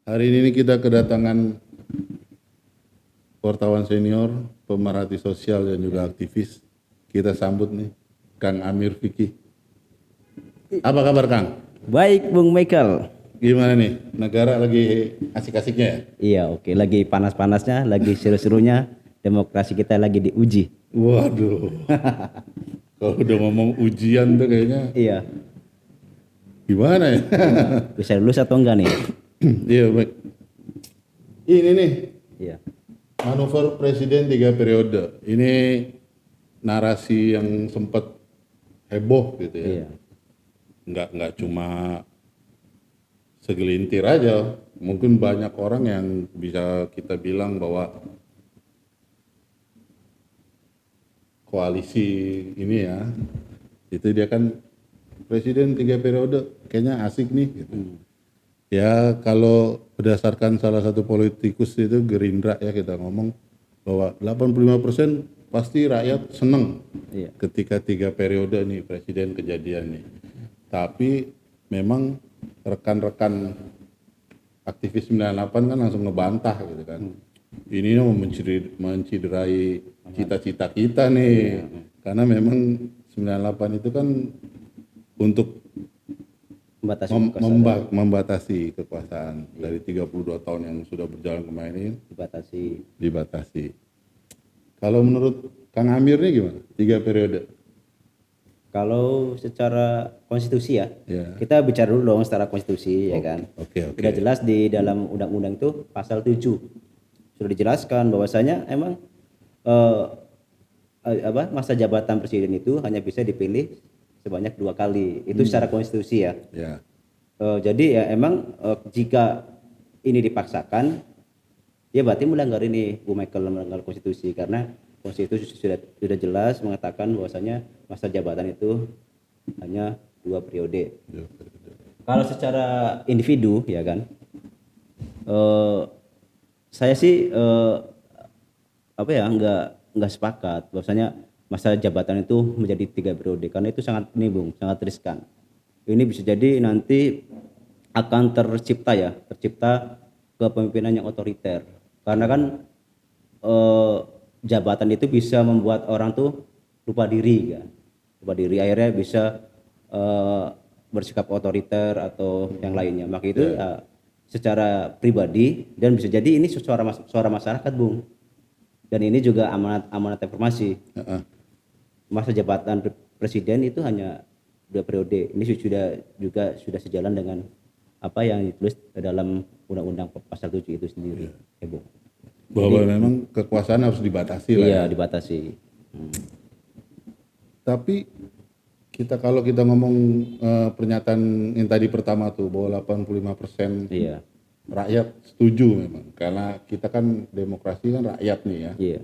Hari ini kita kedatangan wartawan senior, pemerhati sosial dan juga aktivis. Kita sambut nih Kang Amir Fikih. Apa kabar Kang? Baik, Bung Michael. Gimana nih? Negara lagi asik-asiknya ya? Iya, oke. Lagi panas-panasnya, lagi seru-serunya. Demokrasi kita lagi diuji. Waduh. Kalau udah ngomong ujian tuh kayaknya Iya. gimana ya? Bisa lulus atau enggak nih? Iya baik. Ini nih Iya. manuver presiden 3 periode. Ini narasi yang sempat heboh gitu ya. Iya. Nggak cuma segelintir aja, mungkin banyak orang yang bisa kita bilang bahwa koalisi ini ya, itu dia kan presiden 3 periode, kayaknya asik nih gitu. Ya kalau berdasarkan salah satu politikus itu Gerindra ya, kita ngomong bahwa 85% pasti rakyat seneng Iya. ketika 3 periode nih presiden kejadian nih. Tapi memang rekan-rekan aktivis 98 kan langsung ngebantah gitu kan. Ini mau menciderai cita-cita kita nih. Karena memang 98 itu kan untuk Membatasi kekuasaan. membatasi kekuasaan dari 32 tahun yang sudah berjalan kemarin dibatasi. Kalau menurut Kang Amir nih gimana? 3 periode. Kalau secara konstitusi ya, Ya. kita bicara dulu dong secara konstitusi ya kan. Oke. Sudah jelas di dalam undang-undang itu pasal 7 sudah dijelaskan bahwasanya emang masa jabatan presiden itu hanya bisa dipilih sebanyak 2 kali. Itu secara konstitusi ya. Ya. Jadi ya emang jika ini dipaksakan, ya berarti melanggar ini, Bu Michael, melanggar konstitusi, karena konstitusi sudah jelas mengatakan bahwasanya masa jabatan itu hanya 2 periode. Kalau secara individu ya kan, saya sih nggak sepakat bahwasanya masa jabatan itu menjadi 3 periode, karena itu sangat sangat riskan. Ini bisa jadi nanti akan tercipta kepemimpinan yang otoriter, karena kan jabatan itu bisa membuat orang tuh lupa diri akhirnya bisa bersikap otoriter atau yang lainnya. Maka itu secara pribadi, dan bisa jadi ini suara masyarakat, Bung, dan ini juga amanat informasi. Masa jabatan presiden itu hanya 2 periode. Ini sudah sejalan dengan apa yang ditulis dalam undang-undang pasal 7 itu sendiri, ya, Bung. Bahwa memang kekuasaan harus dibatasi lah. Iya, Ya. dibatasi. Tapi kalau kita ngomong pernyataan yang tadi pertama tuh bahwa 85% Iya. rakyat setuju memang, karena kita kan demokrasi kan rakyat nih ya. Iya.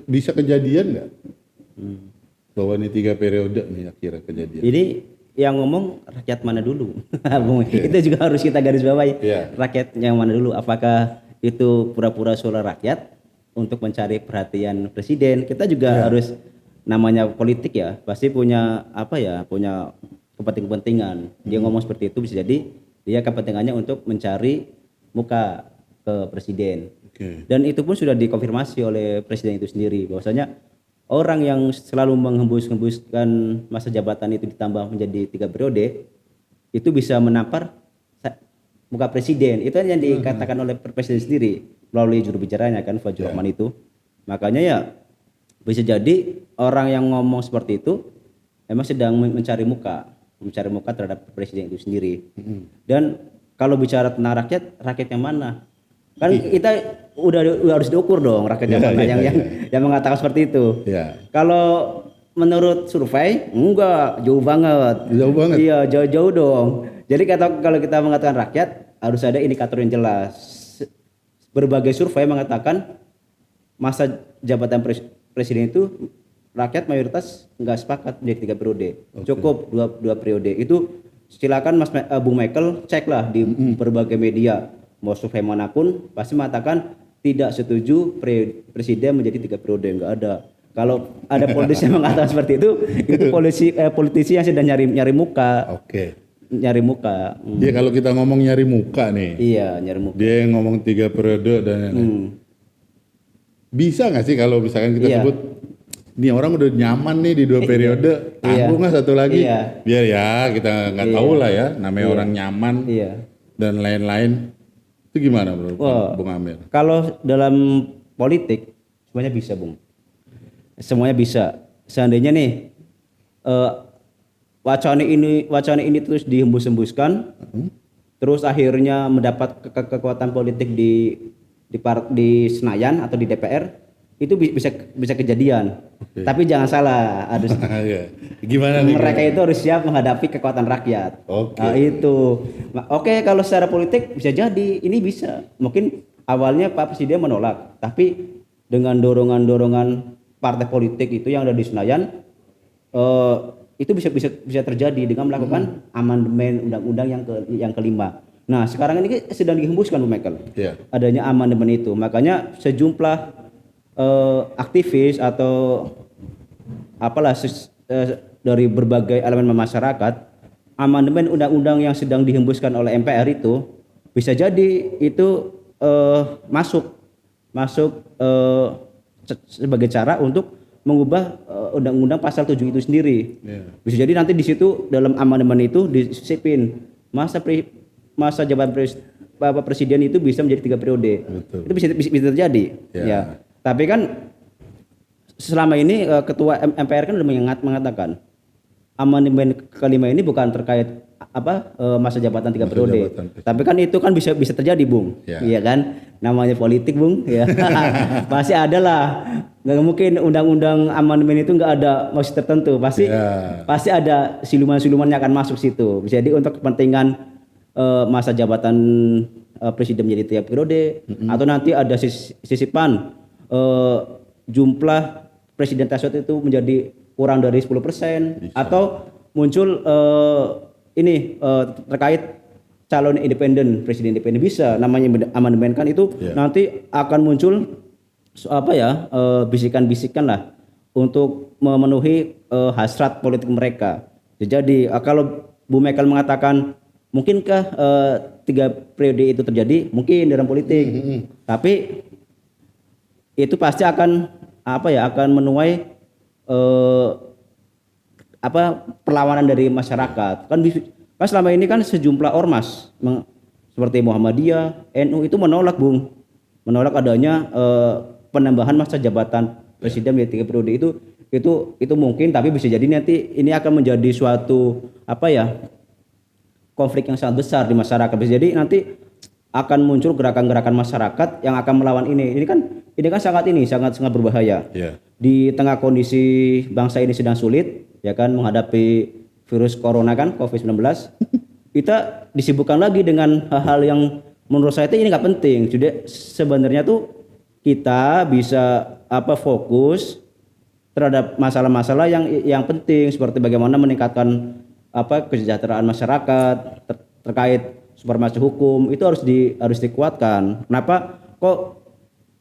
Bisa kejadian nggak bahwa ini 3 periode nih akhirnya kejadian? Jadi yang ngomong rakyat mana dulu? Bung, itu juga harus kita garis bawahi. Iya. Rakyat yang mana dulu? Apakah itu pura-pura suara rakyat untuk mencari perhatian presiden? Kita juga harus, namanya politik ya, pasti punya punya kepentingan. Dia ngomong seperti itu bisa jadi dia kepentingannya untuk mencari muka ke presiden. Dan itu pun sudah dikonfirmasi oleh presiden itu sendiri bahwasanya orang yang selalu menghembuskan masa jabatan itu ditambah menjadi 3 periode itu bisa menampar muka presiden. Itu yang dikatakan oleh presiden sendiri melalui juru bicaranya kan, Fajrul Rahman itu. Makanya ya bisa jadi orang yang ngomong seperti itu emang sedang mencari muka terhadap presiden itu sendiri. Dan kalau bicara tentang rakyat yang mana? Kan kita udah harus diukur dong rakyat yang mana yang mengatakan seperti itu. Kalau menurut survei enggak, jauh banget. Iya, jauh-jauh dong. Jadi kalau kita mengatakan rakyat harus ada indikator yang jelas. Berbagai survei mengatakan masa jabatan presiden itu rakyat mayoritas enggak sepakat menjadi 3 periode. Cukup 2 periode. Itu silakan Mas Bung Michael ceklah di berbagai media. Mau survei manapun pasti mengatakan tidak setuju presiden menjadi 3 periode, enggak ada. Kalau ada politisi yang mengatakan seperti itu politisi yang sedang nyari muka. nyari muka. Ya kalau kita ngomong nyari muka nih, Iya, nyari muka. dia yang ngomong 3 periode dan lain-lain. Bisa nggak sih kalau misalkan kita Iya. sebut, nih orang udah nyaman nih di 2 periode, tanggung nggak satu lagi? Iya. Biar ya kita nggak tahu lah ya, namanya orang nyaman Iya. dan lain-lain. Itu gimana bro, Wah. Bung Amir? Kalau dalam politik semuanya bisa, Bung. Semuanya bisa. Seandainya nih wacana ini terus dihembus-hembuskan, terus akhirnya mendapat kekuatan politik di Senayan atau di DPR, itu bisa kejadian. Oke. Tapi jangan salah, harus Ya. Gimana nih? mereka itu harus siap menghadapi kekuatan rakyat. Oke. Nah, itu. Oke, kalau secara politik bisa jadi ini bisa. Mungkin awalnya Pak Presiden menolak, tapi dengan dorongan-dorongan partai politik itu yang ada di Senayan, itu bisa terjadi dengan melakukan amandemen undang-undang yang kelima. Nah, sekarang ini sedang dihembuskan, Bu Michael. Iya. Adanya amandemen itu. Makanya sejumlah aktivis atau apalah dari berbagai elemen masyarakat, amandemen undang-undang yang sedang dihembuskan oleh MPR itu bisa jadi itu masuk sebagai cara untuk mengubah undang-undang pasal 7 itu sendiri. Iya. Bisa jadi nanti di situ dalam amandemen itu disipin masa jabatan Bapak Presiden itu bisa menjadi 3 periode. Betul. Itu bisa terjadi. Ya. Ya. Tapi kan selama ini Ketua MPR kan sudah mengatakan amandemen kelima ini bukan terkait masa jabatan 3 Masa periode. jabatan presiden. Tapi kan itu kan bisa terjadi, Bung. Ya. Iya kan? Namanya politik, Bung. Ya. Pasti ada lah. Nggak mungkin undang-undang amandemen itu nggak ada maksud tertentu. Pasti ada siluman-siluman yang akan masuk situ. Jadi untuk kepentingan masa jabatan presiden menjadi 3 periode, atau nanti ada sisipan jumlah presiden tersebut itu menjadi kurang dari 10%, atau muncul terkait calon independen, presiden independen, bisa namanya amandemen kan itu. Nanti akan muncul bisikan-bisikan lah untuk memenuhi hasrat politik mereka. Jadi kalau Bu Michael mengatakan mungkinkah 3 periode itu terjadi, mungkin dalam politik, tapi itu pasti akan menuai perlawanan dari masyarakat. Kan selama ini kan sejumlah ormas seperti Muhammadiyah, NU itu menolak, Bung. Menolak adanya penambahan masa jabatan presiden menjadi 3 periode itu mungkin, tapi bisa jadi nanti ini akan menjadi suatu konflik yang sangat besar di masyarakat. Bisa jadi nanti akan muncul gerakan-gerakan masyarakat yang akan melawan ini. Ini kan sangat berbahaya. Yeah. Di tengah kondisi bangsa ini sedang sulit, ya kan, menghadapi virus corona kan, COVID-19. Kita disibukkan lagi dengan hal-hal yang menurut saya itu ini nggak penting. Jadi sebenarnya tuh kita bisa fokus terhadap masalah-masalah yang penting, seperti bagaimana meningkatkan kesejahteraan masyarakat, terkait supremasi hukum itu harus dikuatkan. Kenapa kok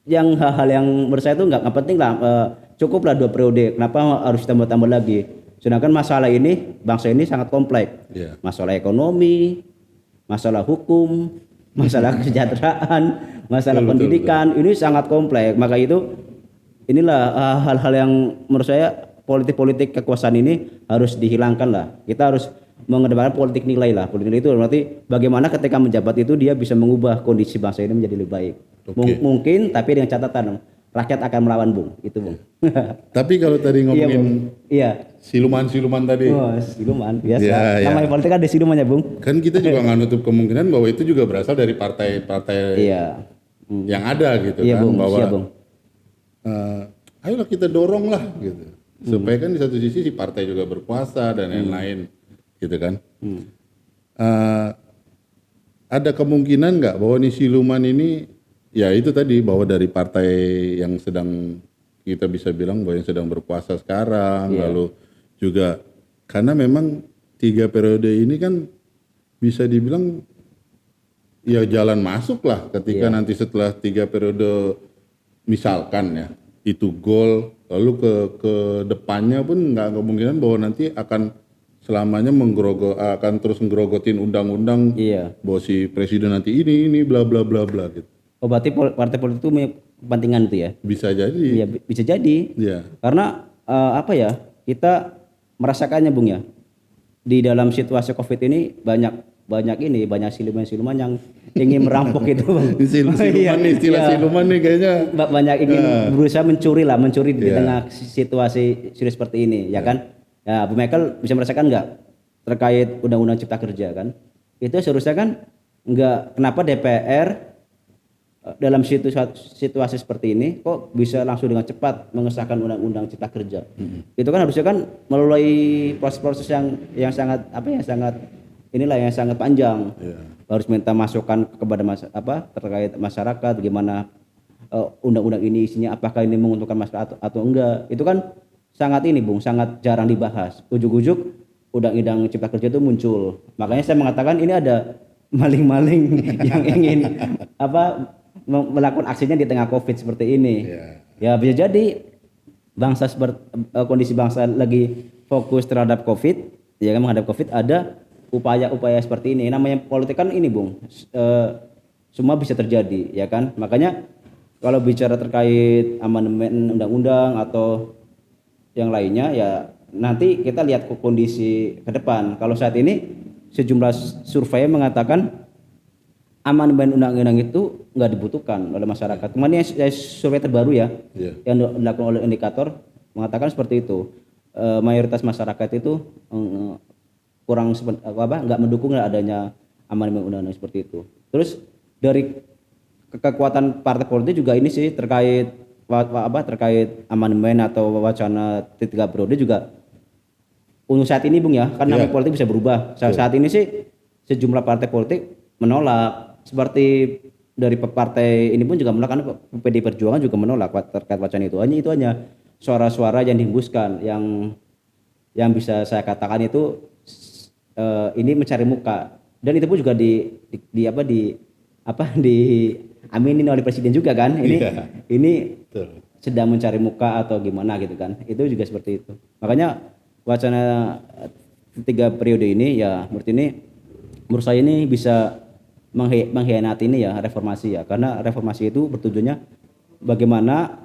yang hal-hal yang menurut saya itu nggak penting lah, cukuplah 2 periode. Kenapa harus tambah-tambah lagi? Sedangkan masalah ini, bangsa ini sangat kompleks. Yeah. Masalah ekonomi, masalah hukum, masalah kesejahteraan, masalah pendidikan, ini sangat kompleks. Maka inilah hal-hal yang menurut saya politik kekuasaan ini harus dihilangkan lah. Kita harus mengedepankan politik nilai lah. Politik nilai itu berarti bagaimana ketika menjabat itu dia bisa mengubah kondisi bangsa ini menjadi lebih baik. Oke. Mungkin, tapi dengan catatan rakyat akan melawan, Bung. Itu, Bung. Tapi kalau tadi ngomongin Iya. siluman-siluman tadi, Oh, siluman biasa. Ya, ya. Namanya politik ada silumannya, Bung. kan kita juga nggak nutup kemungkinan bahwa itu juga berasal dari partai-partai Iya. yang ada gitu Iya, kan, Bung. bahwa Iya, Bung. ayolah kita dorong lah gitu, supaya kan di satu sisi si partai juga berkuasa dan lain-lain gitu kan. Ada kemungkinan nggak bahwa nih siluman ini, ya itu tadi, bahwa dari partai yang sedang, kita bisa bilang bahwa yang sedang berkuasa sekarang, lalu juga karena memang 3 periode ini kan bisa dibilang ya jalan masuk lah ketika nanti setelah 3 periode misalkan ya itu goal, lalu ke depannya pun nggak kemungkinan bahwa nanti akan selamanya akan terus menggerogotin undang-undang Iya. bahwa si presiden nanti ini bla bla bla bla gitu. Oh berarti partai politik itu punya kepentingan itu ya? Bisa jadi. Iya bisa jadi. Iya. Karena apa ya, kita merasakannya Bung ya, di dalam situasi COVID ini banyak siluman-siluman yang ingin merampok itu Bang. Istilah siluman nih kayaknya. Banyak ingin berusaha mencuri di tengah situasi serius seperti ini, ya kan? Ya, Bu Michael bisa merasakan nggak terkait Undang-Undang Cipta Kerja kan? Itu seharusnya kan nggak, kenapa DPR dalam situasi seperti ini kok bisa langsung dengan cepat mengesahkan Undang-Undang Cipta Kerja? Itu kan harusnya kan melalui proses-proses yang sangat yang sangat panjang. Harus minta masukan kepada terkait masyarakat, gimana undang-undang ini isinya, apakah ini menguntungkan masyarakat atau enggak. Itu kan sangat Bung, sangat jarang dibahas. Ujuk-ujuk Undang-Undang Cipta Kerja itu muncul. Makanya saya mengatakan ini ada maling-maling yang ingin melakukan aksinya di tengah COVID seperti ini. Ya bisa jadi kondisi bangsa lagi fokus terhadap COVID, ya kan, menghadapi COVID, ada upaya-upaya seperti ini. Namanya politik kan ini Bung, semua bisa terjadi, ya kan. Makanya kalau bicara terkait amandemen undang-undang atau yang lainnya, ya nanti kita lihat kondisi ke depan. Kalau saat ini sejumlah survei mengatakan amandemen undang-undang itu nggak dibutuhkan oleh masyarakat. Kemarin survei terbaru yang dilakukan oleh Indikator mengatakan seperti itu. Mayoritas masyarakat itu kurang nggak mendukung adanya amandemen undang-undang seperti itu. Terus dari kekuatan partai politik juga ini sih terkait amandemen atau wacana 3 periode juga untuk saat ini Bung ya, karena politik bisa berubah. Saat ini sih sejumlah partai politik menolak, seperti dari partai ini pun juga menolak, karena PD Perjuangan juga menolak terkait wacana itu. Hanya suara-suara yang dihembuskan, yang bisa saya katakan itu ini mencari muka, dan itu pun juga diaminin oleh presiden juga kan. Ini betul, sedang mencari muka atau gimana gitu kan. Itu juga seperti itu. Makanya wacana 3 periode ini ya menurut saya ini bisa mengkhianati ini ya reformasi ya, karena reformasi itu bertujuannya bagaimana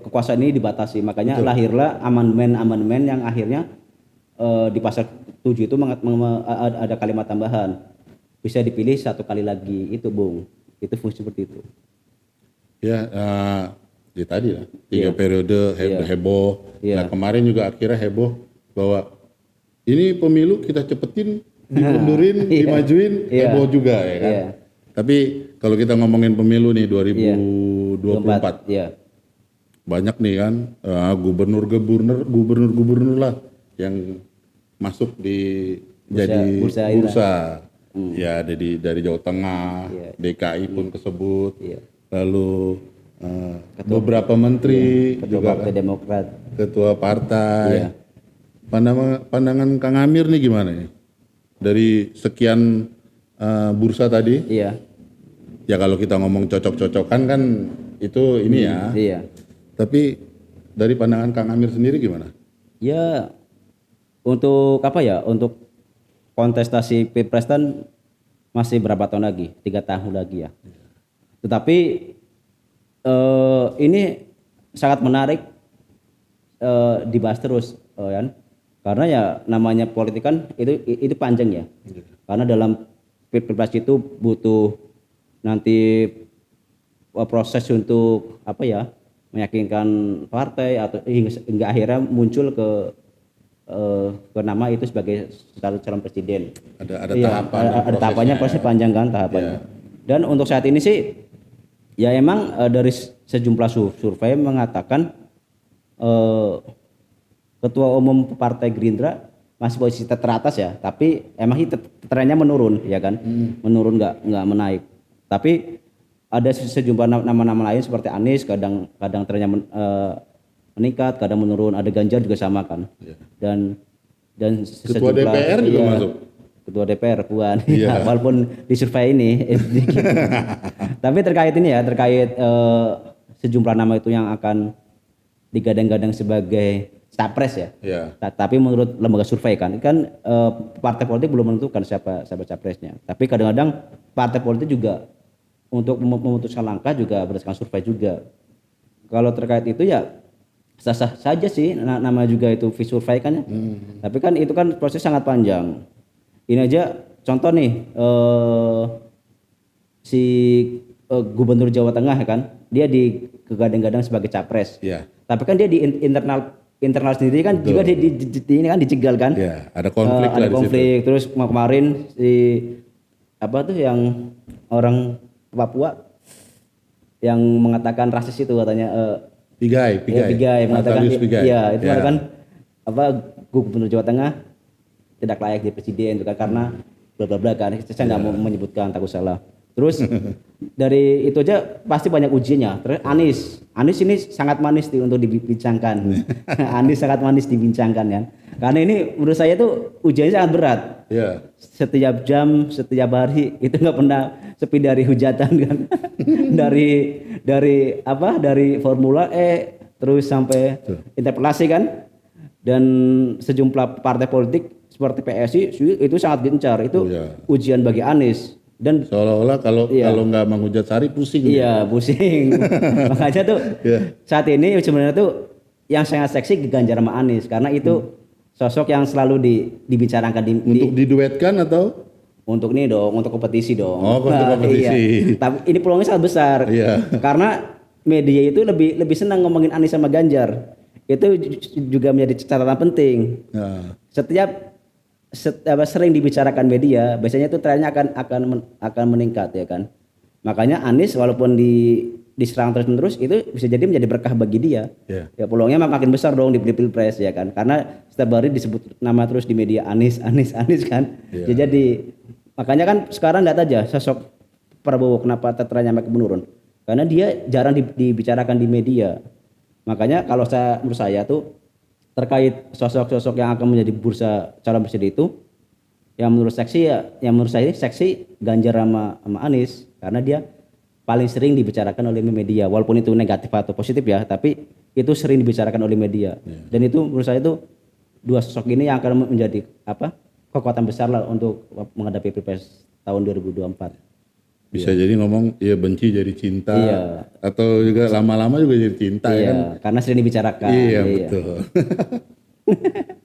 kekuasaan ini dibatasi. Makanya lahirlah amandemen yang akhirnya di pasal 7 itu ada kalimat tambahan, bisa dipilih 1 kali lagi. Itu Bung, itu fungsi seperti itu ya. Tadi lah 3 periode heboh. Nah kemarin juga akhirnya heboh bahwa ini pemilu kita cepetin, dimundurin, dimajuin, heboh juga ya kan. Tapi kalau kita ngomongin pemilu nih 2024 banyak nih kan gubernur lah yang masuk jadi bursa. Ya dari Jawa Tengah, DKI pun kesebut, lalu beberapa menteri, ketua juga partai Demokrat, ketua partai. Pandangan Kang Amir nih gimana nih dari sekian bursa tadi? Ya kalau kita ngomong cocok-cocokan kan itu ini ya. Tapi dari pandangan Kang Amir sendiri gimana? Ya untuk untuk kontestasi Pilpres kan masih berapa tahun lagi? 3 tahun lagi ya. Tetapi ini sangat menarik dibahas terus kan, karena ya namanya politik kan itu panjang ya. Karena dalam Pilpres itu butuh nanti proses untuk meyakinkan partai atau hingga akhirnya muncul ke nama itu sebagai calon presiden. Ada tahapan. Ada tahapannya, proses panjang kan tahapannya. Dan untuk saat ini sih ya emang dari sejumlah survei mengatakan ketua umum partai Gerindra masih posisi teratas ya, tapi emang trennya menurun ya kan. Menurun, nggak menaik. Tapi ada sejumlah nama-nama lain seperti Anies, kadang trennya meningkat, kadang menurun. Ada Ganjar juga sama kan. Dan ketua DPR juga masuk. Ketua DPR Puan. Walaupun di survei ini tapi terkait sejumlah nama itu yang akan digadang-gadang sebagai capres ya. Ya. Tapi menurut lembaga survei kan partai politik belum menentukan siapa capresnya. Tapi kadang-kadang partai politik juga untuk memutuskan langkah juga berdasarkan survei juga. Kalau terkait itu ya sah-sah saja sih, nama juga itu survei kan ya. Tapi kan itu kan proses sangat panjang. Ini aja contoh nih si Gubernur Jawa Tengah ya kan, dia digadang-gadang sebagai capres. Ya. Tapi kan dia di internal sendiri kan juga ini kan dicegal kan. Ya, ada konflik Ada lah konflik. di situ. Terus kemarin si apa tuh yang orang Papua yang mengatakan rasis itu katanya Pigai mengatakan Natalius Pigai. iya itu mengatakan apa Gubernur Jawa Tengah tidak layak jadi presiden itu kan karena bla bla bla kan. Saya nggak mau menyebutkan, takut salah. Terus dari itu aja pasti banyak ujiannya. Terus Anies ini sangat manis untuk dibincangkan. Anies sangat manis dibincangkan ya. Karena ini menurut saya tuh ujiannya sangat berat. Ya. Setiap jam, setiap hari itu nggak pernah sepi dari hujatan kan. dari Formula E terus sampai interpelasi kan. Dan sejumlah partai politik seperti PSI itu sangat gencar. Itu ujian bagi Anies. Dan seolah-olah kalau nggak menghujat Sari pusing. Iya, pusing. Makanya tuh saat ini sebenarnya tuh yang sangat seksi Ganjar sama Anies karena itu sosok yang selalu dibicarakan untuk diduetkan atau untuk nih dong, untuk kompetisi dong. Oh, untuk kompetisi. Iya. Tapi ini peluangnya sangat besar. Iya. Karena media itu lebih senang ngomongin Anies sama Ganjar. Itu juga menjadi catatan penting. Nah. Setiap sering dibicarakan media, biasanya itu trennya akan meningkat ya kan. Makanya Anies walaupun diserang terus itu bisa jadi menjadi berkah bagi dia. Yeah. Ya peluangnya makin besar dong di Pilpres ya kan. Karena setiap hari disebut nama terus di media Anies kan. Yeah. Ya, jadi makanya kan sekarang lihat aja sosok Prabowo kenapa trennya makin menurun. Karena dia jarang dibicarakan di media. Makanya kalau menurut saya tuh terkait sosok-sosok yang akan menjadi bursa calon presiden itu yang menurut saya seksi Ganjar sama Anies karena dia paling sering dibicarakan oleh media walaupun itu negatif atau positif ya, tapi itu sering dibicarakan oleh media. Dan itu menurut saya itu dua sosok ini yang akan menjadi kekuatan besar lah untuk menghadapi Pilpres tahun 2024. Bisa jadi ngomong ya benci jadi cinta atau juga lama-lama juga jadi cinta ya kan. Karena sering dibicarakan. Iya. Betul.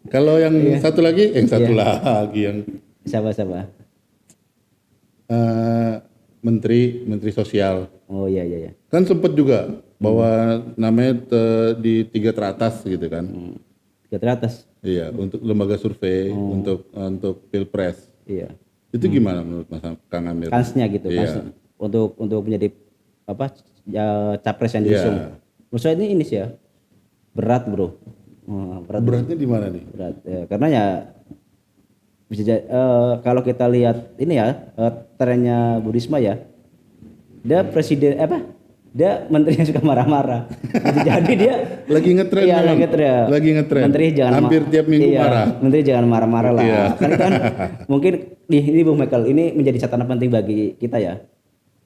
Kalau yang satu lagi yang siapa? Menteri Sosial. Oh iya. Kan sempat juga bahwa namanya di 3 teratas gitu kan. 3 teratas. Iya, untuk lembaga survei untuk Pilpres. Iya. Itu gimana menurut Mas Kang Amir? Kansnya gitu, untuk menjadi capres yang diusung. Menurut saya ini sih ya berat bro. Beratnya di mana nih? Berat ya, karena ya bisa kalau kita lihat ini ya trennya Bu Risma ya, dia presiden dia menteri yang suka marah-marah. Jadi dia lagi ngetren. Iya, lagi ngetren. Menteri jangan hampir tiap minggu marah. Menteri jangan marah-marah lah. Iya. Kan mungkin ini Bung Michael, ini menjadi catatan penting bagi kita ya.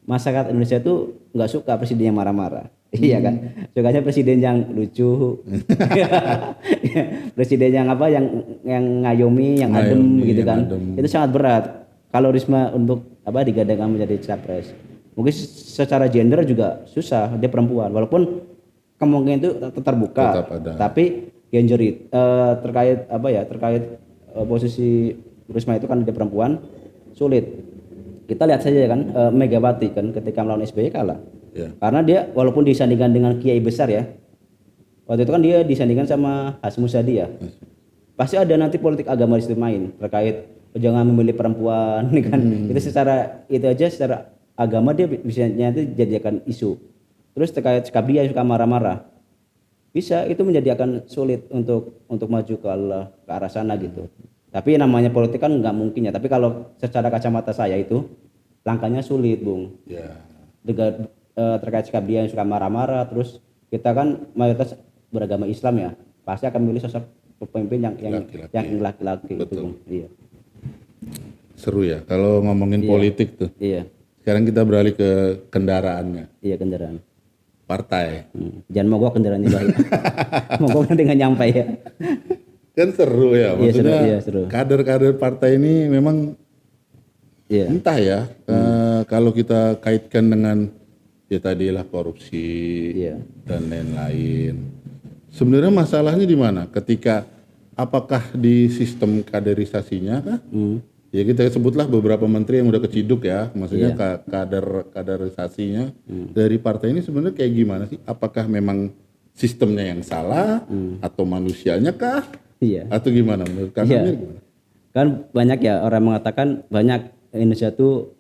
Masyarakat Indonesia itu nggak suka presiden yang marah-marah. Iya kan? Sukanya presiden yang lucu. Presiden yang yang ngayomi, yang adem gitu kan. Itu sangat berat. Kalau Risma untuk digadangkan menjadi capres. Mungkin secara gender juga susah, dia perempuan walaupun kemungkinan itu terbuka. Tapi gender terkait terkait posisi Risma itu kan dia perempuan sulit. Kita lihat saja kan Megawati kan ketika melawan SBY kalah. Karena dia walaupun disandingkan dengan kiai besar ya. Waktu itu kan dia disandingkan sama Hasyim Muzadi ya. Pasti ada nanti politik agama di situ main terkait jangan memilih perempuan kan. Itu secara agama dia bisa nanti jadikan isu. Terus terkait dia suka marah-marah. Bisa itu menjadi akan sulit untuk maju ke arah sana gitu. Tapi namanya politik kan nggak mungkin ya. Tapi kalau secara kacamata saya itu langkahnya sulit, Bung. Terkait dia yang suka marah-marah, terus kita kan mayoritas beragama Islam ya. Pasti akan memilih sosok pemimpin yang laki-laki itu, Bung. Iya. Seru ya kalau ngomongin politik tuh. Iya. Sekarang kita beralih ke kendaraannya. Iya, kendaraan. partai. Jangan mogok kendaraannya bahaya. Mogok nanti nggak nyampe ya. Kan seru ya, Iya, seru, maksudnya iya, seru. kader-kader partai ini memang Iya. entah ya, kalau kita kaitkan dengan ya tadilah korupsi Iya. dan lain-lain. Sebenarnya masalahnya di mana? Ketika apakah di sistem kaderisasinya kah? Ya kita sebutlah beberapa menteri yang udah keciduk ya, maksudnya kaderisasinya dari partai ini sebenarnya kayak gimana sih? Apakah memang sistemnya yang salah atau manusianya kah? Iya. Atau gimana menurut Kang Iya. Amir gimana? Kan banyak ya orang mengatakan banyak Indonesia tuh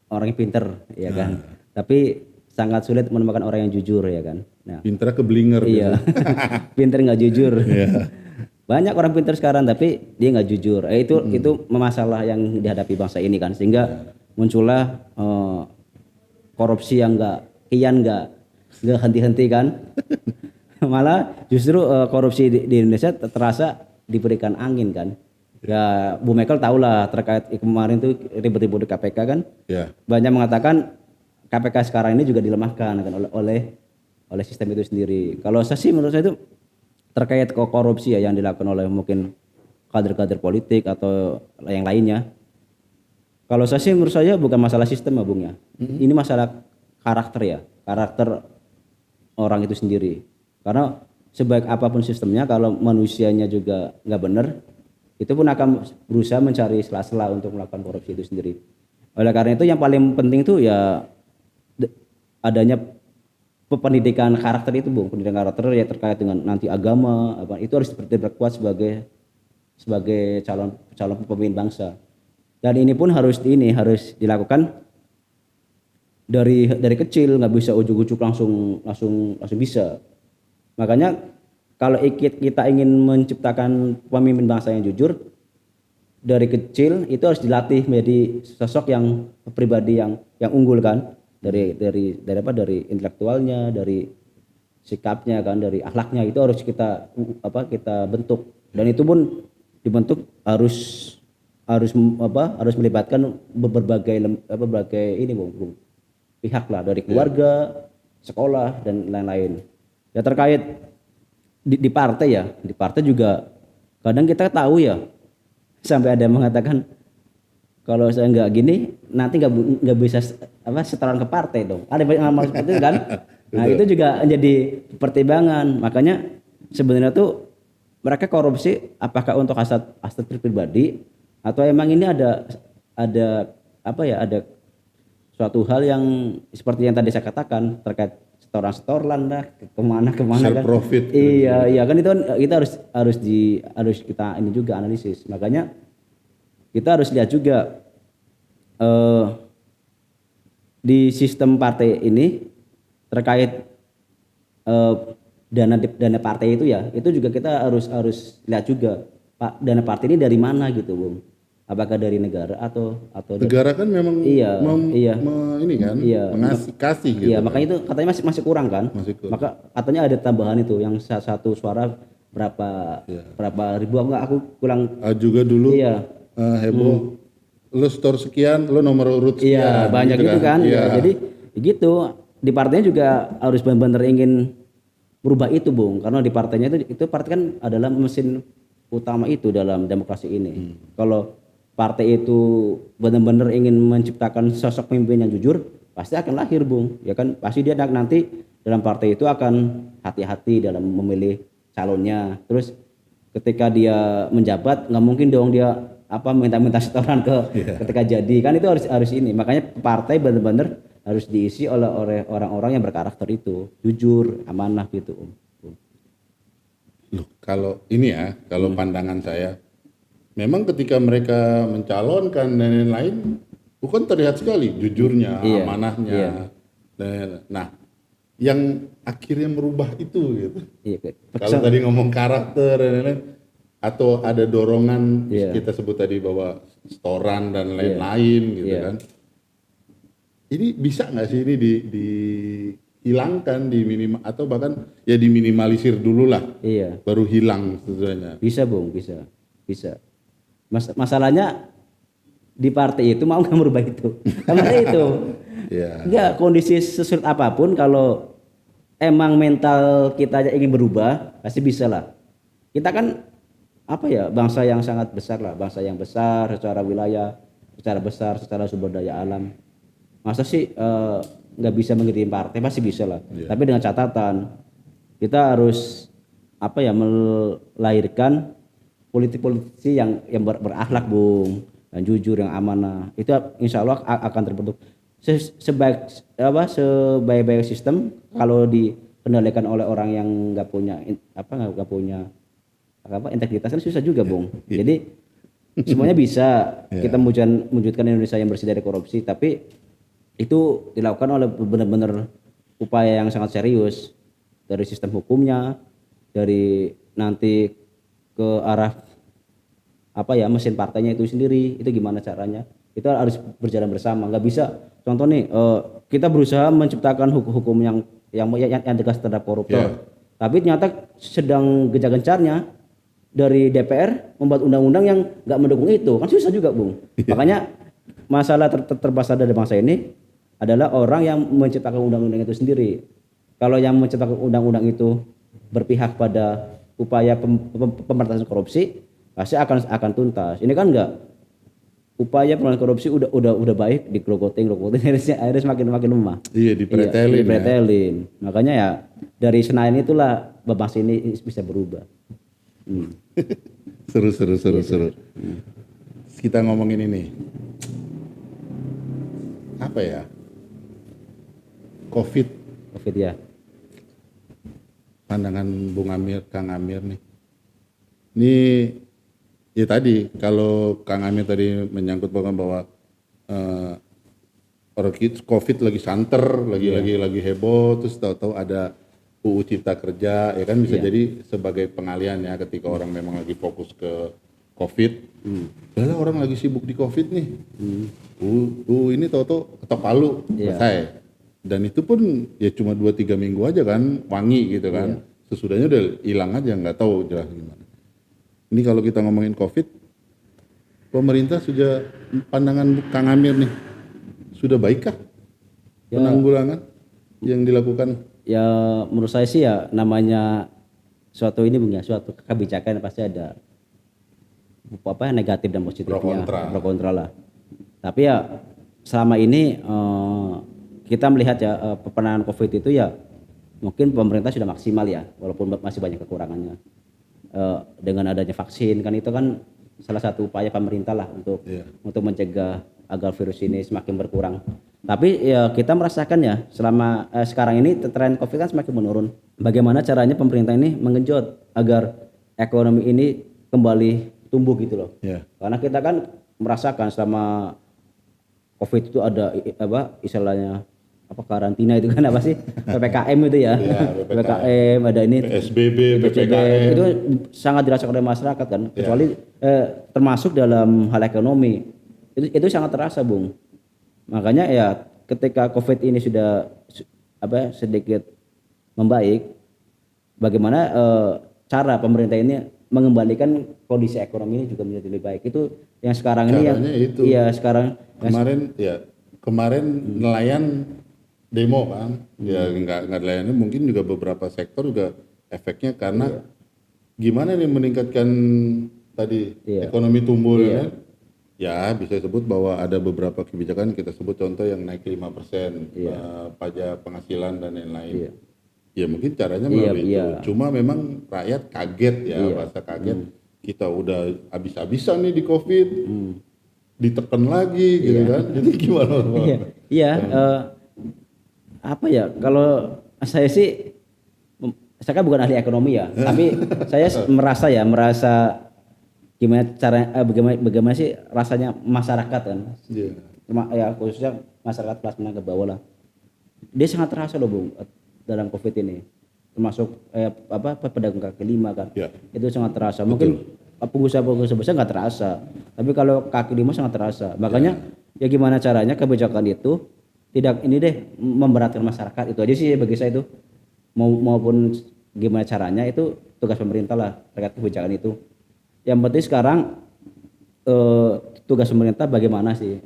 orang yang pinter ya kan. Tapi sangat sulit menemukan orang yang jujur ya kan. Nah, Pinternya keblinger iya. Pinter nggak jujur. Iya. Banyak orang pinter sekarang tapi dia nggak jujur. Itu masalah yang dihadapi bangsa ini kan, sehingga muncullah korupsi yang nggak henti-henti kan. Malah justru korupsi di Indonesia terasa diberikan angin kan. Ya Bu Michael tahulah terkait kemarin tuh ribut-ribut di KPK kan. Ya. Banyak mengatakan KPK sekarang ini juga dilemahkan kan oleh sistem itu sendiri. Kalau saya sih menurut saya itu terkait korupsi ya yang dilakukan oleh mungkin kader-kader politik atau yang lainnya. Kalau saya sih menurut saya bukan masalah sistem ya Bung ya. Ini masalah karakter ya, karakter orang itu sendiri. Karena sebaik apapun sistemnya kalau manusianya juga nggak benar, itu pun akan berusaha mencari sela-sela untuk melakukan korupsi itu sendiri. Oleh karena itu yang paling penting itu ya adanya pendidikan karakter itu Bung, pendidikan karakter ya terkait dengan nanti agama apa itu harus diperkuat sebagai calon pemimpin bangsa. Dan ini pun harus dilakukan dari kecil, nggak bisa ujuk-ujuk langsung bisa. Makanya kalau kita ingin menciptakan pemimpin bangsa yang jujur dari kecil itu harus dilatih menjadi sosok yang pribadi yang unggul kan, dari intelektualnya, dari sikapnya kan, dari akhlaknya itu harus kita bentuk, dan itu pun dibentuk harus melibatkan berbagai Bung, pihak lah, dari keluarga, sekolah dan lain-lain. Ya terkait di partai juga kadang kita tahu ya, sampai ada yang mengatakan kalau saya nggak gini nanti nggak bisa setoran ke partai dong. Ada banyak hal seperti itu kan. Nah itu juga menjadi pertimbangan. Makanya sebenarnya tuh mereka korupsi apakah untuk hasrat pribadi atau emang ini ada suatu hal yang seperti yang tadi saya katakan terkait setoran lah kemana self kan. profit. Iya kan itu kita harus kita ini juga analisis. Makanya kita harus lihat juga di sistem partai ini terkait dana partai itu ya, itu juga kita harus lihat juga dana partai ini dari mana gitu Bung. Apakah dari negara atau negara kan memang ini kan kasih gitu. Iya, makanya itu katanya masih kurang kan. Masih kurang. Maka katanya ada tambahan itu yang satu suara berapa ribu, aku kurang juga dulu. Iya. Heboh. Lo store sekian, lo nomor urut sekian. Iya, banyak gitu kan. Ya, jadi gitu di partainya juga harus benar-benar ingin merubah itu Bung, karena di partainya itu partai kan adalah mesin utama itu dalam demokrasi ini. Kalau partai itu benar-benar ingin menciptakan sosok pemimpin yang jujur, pasti akan lahir Bung. Ya kan, pasti dia nanti dalam partai itu akan hati-hati dalam memilih calonnya. Terus ketika dia menjabat nggak mungkin dong dia minta setoran ketika jadi kan, itu harus ini. Makanya partai benar-benar harus diisi oleh orang-orang yang berkarakter itu, jujur, amanah gitu. Loh, kalau ini ya, kalau pandangan saya, memang ketika mereka mencalonkan dan lain-lain, bukan terlihat sekali jujurnya, amanahnya. Iya. Nah, yang akhirnya merubah itu gitu. Iya, kalau tadi ngomong karakter dan lain-lain, atau ada dorongan kita sebut tadi bahwa setoran dan lain-lain gitu kan. Ini bisa nggak sih ini dihilangkan, atau bahkan ya diminimalisir dulu lah. Iya. Baru hilang sebenarnya. Bisa Bung, bisa. Masalahnya di partai itu mau nggak merubah itu. Karena itu. Enggak, kondisi sesulit apapun kalau emang mental kita ingin berubah, pasti bisa lah. Kita kan apa ya, bangsa yang sangat besar lah, bangsa yang besar secara wilayah, secara besar, secara sumber daya alam. Masa sih nggak bisa mengirim partai? Pasti bisa lah. Iya. Tapi dengan catatan kita harus apa ya, melahirkan politik-politisi yang berakhlak, Bung, dan jujur, yang amanah. Itu insya Allah akan terbentuk. Sebaik-baik sistem kalau dikendalikan oleh orang yang nggak punya nggak punya integritas kan susah juga, Bung. Jadi semuanya bisa kita mewujudkan Indonesia yang bersih dari korupsi, tapi itu dilakukan oleh benar-benar upaya yang sangat serius dari sistem hukumnya, dari nanti ke arah mesin partainya itu sendiri, itu gimana caranya, itu harus berjalan bersama. Nggak bisa contoh nih, kita berusaha menciptakan hukum yang tegas terhadap koruptor, tapi ternyata sedang gencar-gencarnya dari DPR membuat undang-undang yang nggak mendukung itu, kan susah juga, Bung. Makanya masalah terbesar dari bangsa ini adalah orang yang menciptakan undang-undang itu sendiri. Kalau yang menciptakan undang-undang itu berpihak pada upaya pemberantasan korupsi, pasti akan tuntas. Ini kan enggak, upaya pemberantasan korupsi udah baik, dikelokotin akhirnya semakin lemah. Iya, dipretelin. Dipretelin. Makanya ya dari Senayan itulah bangsa ini bisa berubah. Seru. Kita ngomongin ini. Apa ya? COVID ya. Pandangan Bung Amir, Kang Amir nih. Ini ya tadi kalau Kang Amir tadi menyangkut bahwa COVID lagi santer, lagi heboh, terus tahu-tahu ada UU Cipta Kerja, ya kan bisa jadi sebagai pengalian ya ketika orang memang lagi fokus ke COVID. Lah orang lagi sibuk di COVID nih. Ini tahu-tahu ketok palu, selesai. Dan itu pun ya cuma 2-3 minggu aja kan, wangi gitu kan. Sesudahnya udah hilang aja, nggak tahu jelas gimana. Ini kalau kita ngomongin COVID, pemerintah sudah, pandangan Kang Amir nih, sudah baikkah penanggulangan yang dilakukan? Ya menurut saya sih ya, namanya suatu ini, Bung, ya, suatu kebijakan pasti ada negatif dan positifnya, pro kontra lah. Tapi ya selama ini kita melihat ya penanganan COVID itu ya mungkin pemerintah sudah maksimal ya, walaupun masih banyak kekurangannya. Dengan adanya vaksin kan, itu kan salah satu upaya pemerintah lah untuk mencegah agar virus ini semakin berkurang. Tapi ya kita merasakan ya selama sekarang ini tren COVID kan semakin menurun. Bagaimana caranya pemerintah ini menggenjot agar ekonomi ini kembali tumbuh gitu loh. Karena kita kan merasakan selama COVID itu ada istilahnya karantina itu kan apa sih, PPKM itu ya, PPKM ada ini PSBB, PPKM itu sangat dirasakan oleh masyarakat kan, kecuali termasuk dalam hal ekonomi itu sangat terasa, Bung. Makanya ya ketika COVID ini sudah sedikit membaik, bagaimana cara pemerintah ini mengembalikan kondisi ekonomi ini juga menjadi lebih baik. Itu yang sekarang caranya ini itu. Sekarang kemarin nelayan demo kan, ya nggak nelayan, mungkin juga beberapa sektor juga efeknya karena gimana nih meningkatkan tadi ekonomi tumbuh ya bisa disebut bahwa ada beberapa kebijakan, kita sebut contoh yang naik 5% pajak penghasilan dan lain-lain. Ya mungkin caranya melalui itu. Cuma memang rakyat kaget bahasa kaget. Kita udah habis-habisan nih di COVID, ditekan lagi gitu kan. Jadi gimana? Kalau saya sih, saya kan bukan ahli ekonomi ya, tapi saya merasa gimana cara bagaimana sih rasanya masyarakat kan, khususnya masyarakat kelas menengah ke bawah lah, dia sangat terasa loh, Bung, dalam COVID ini, termasuk pedagang kaki lima kan, itu sangat terasa. Mungkin pengusaha besar nggak terasa, tapi kalau kaki lima sangat terasa. Makanya ya gimana caranya kebijakan itu tidak memberatkan masyarakat, itu aja sih bagi saya itu. Maupun gimana caranya itu tugas pemerintah lah terkait kebijakan itu. Yang penting sekarang tugas pemerintah bagaimana sih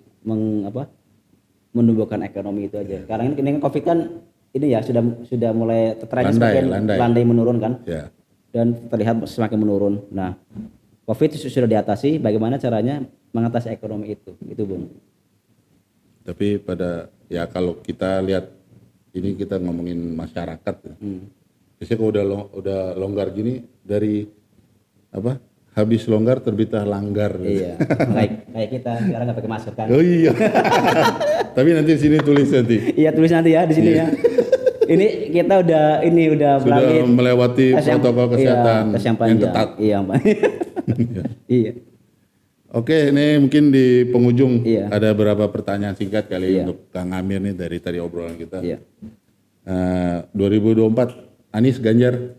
menumbuhkan ekonomi itu aja. Sekarang ini COVID kan ini ya sudah mulai trennya Landai, semakin landai. landai menurun kan, Ya. dan terlihat semakin menurun. Nah, COVID sudah diatasi, bagaimana caranya mengatasi ekonomi itu Bung? Tapi ya kalau kita lihat ini kita ngomongin masyarakat, biasanya kalau udah longgar gini dari apa? Habis longgar terbitlah langgar. Iya, kayak kita sekarang nggak pakai masker kan? Oh iya. Tapi nanti di sini tulis nanti. Iya, tulis nanti ya di sini ya. Ini kita udah Sudah beralih melewati protokol kesehatan tes yang yang panjang. ketat. Iya, Pak. Iya. Oke, ini mungkin di penghujung Iya. ada beberapa pertanyaan singkat kali Iya. untuk Kang Amir nih dari tadi obrolan kita. Iya. 2024 Anies Ganjar.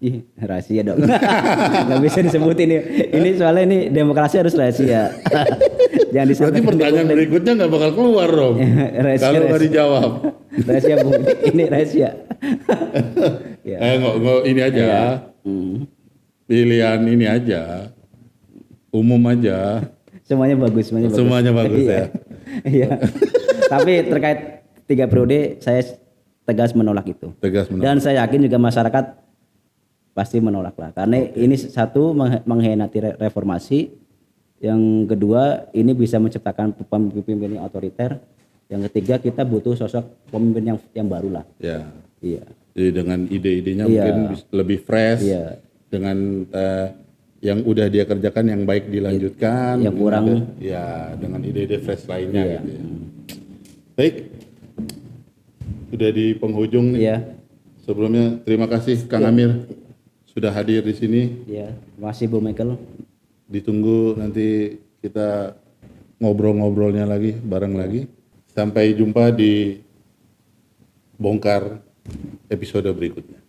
Ih, rahasia dong. Nggak bisa disebutin ini soalnya ini demokrasi harus rahasia. Jangan Berarti disampaikan. pertanyaan berikutnya nggak bakal keluar dong. Rahasia, Kalau nggak rahasia. dijawab. Rahasia Bung, ini rahasia. Ya. Nggak ini aja. Pilihan ini aja. Umum aja. Semuanya bagus, semuanya bagus. Semuanya bagus Iya. ya. Iya. Tapi terkait 3 periode saya tegas menolak itu. Tegas menolak. Dan saya yakin juga masyarakat pasti menolak lah. Karena ini satu mengkhianati reformasi, yang kedua ini bisa menciptakan pemimpin yang otoriter, yang ketiga kita butuh sosok pemimpin yang baru lah. Ya. Iya. Jadi dengan ide-idenya Iya. mungkin lebih fresh. Iya. Dengan yang udah dia kerjakan yang baik dilanjutkan. Yang kurang. Ya, dengan ide-ide fresh lainnya Iya. gitu ya. Baik. Sudah di penghujung nih. Iya. Sebelumnya terima kasih Kang Amir sudah hadir di sini. Iya. Terima kasih Bu Michael. Ditunggu nanti kita ngobrol-ngobrolnya lagi bareng lagi. Sampai jumpa di bongkar episode berikutnya.